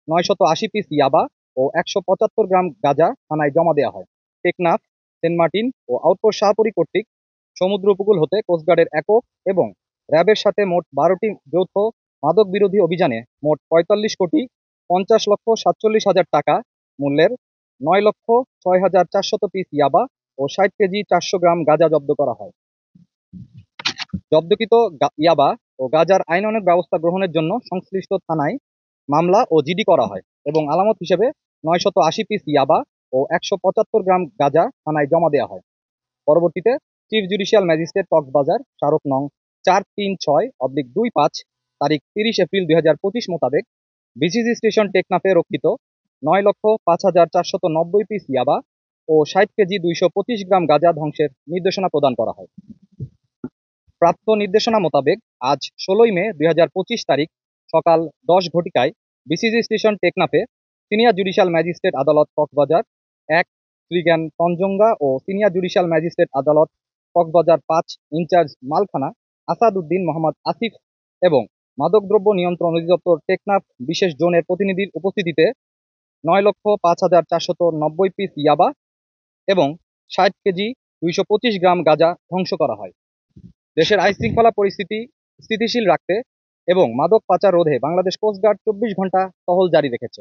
980 piece ইয়াবা ও 175 গ্রাম গাঁজা থানায় জমা দেওয়া হয়। টেকনাফ, সেন্ট মার্টিন ও আউটপোস্ট শাহপরী কর্তৃক সমুদ্র উপকূল হতে কোস্টগার্ডের একক এবং র্যাবের সাথে মোট 12টি যৌথ মাদক বিরোধী অভিযানে মোট 45,50,47,000 টাকা মূল্যের 9,06,400 পিস ইয়াবা ও 60 কেজি 400 গ্রাম গাঁজা জব্দ করা হয়। জব্দকৃত ইয়াবা ও গাঁজার আইনানুগ ব্যবস্থা গ্রহণের জন্য সংশ্লিষ্ট থানায় মামলা ও জিডি করা হয় এবং আলামত হিসেবে 980 পিস ইয়াবা ও 175 গ্রাম গাঁজা থানায় জমা দেওয়া হয়। পরবর্তীতে চিফ জুডিশিয়াল ম্যাজিস্ট্রেট কক্সবাজার স্মারক নং 436/25 তারিখ 30 এপ্রিল 2025 মোতাবেক বিসিজি স্টেশন টেকনাফে রক্ষিত 9,05,490 পিস ইয়াবা ও 60 কেজি 225 গ্রাম গাঁজা ধ্বংসের নির্দেশনা প্রদান করা হয়। প্রাপ্ত নির্দেশনা মোতাবেক আজ 16 মে 2025 তারিখ সকাল 10 ঘটিকায় বিসিজি স্টেশন টেকনাফে সিনিয়র জুডিশিয়াল ম্যাজিস্ট্রেট আদালত কক্সবাজার 1 শ্রীজ্ঞান তঞ্জঙ্গা ও সিনিয়র জুডিশিয়াল ম্যাজিস্ট্রেট আদালত কক্সবাজার 5 ইনচার্জ মালখানা আসাদ উদ্দিন মোহাম্মদ আসিফ এবং মাদকদ্রব্য নিয়ন্ত্রণ অধিদপ্তর টেকনাফ বিশেষ জোনের প্রতিনিধির উপস্থিতিতে 9,05,490 পিস ইয়াবা এবং 60 কেজি 225 গ্রাম গাঁজা ধ্বংস করা হয়। দেশের আইনশৃঙ্খলা পরিস্থিতি স্থিতিশীল রাখতে এবং মাদক পাচার রোধে বাংলাদেশ কোস্টগার্ড 24 ঘন্টা টহল জারি রেখেছে,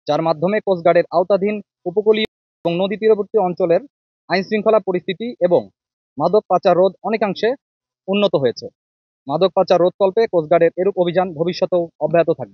যার মাধ্যমে কোস্টগার্ডের আওতাধীন উপকূলীয় এবং নদী তীরবর্তী অঞ্চলের আইনশৃঙ্খলা পরিস্থিতি এবং মাদক পাচার রোধ অনেকাংশে উন্নত হয়েছে। মাদক পাচার রোধকল্পে কোস্টগার্ডের এরূপ অভিযান ভবিষ্যতেও অব্যাহত থাকবে।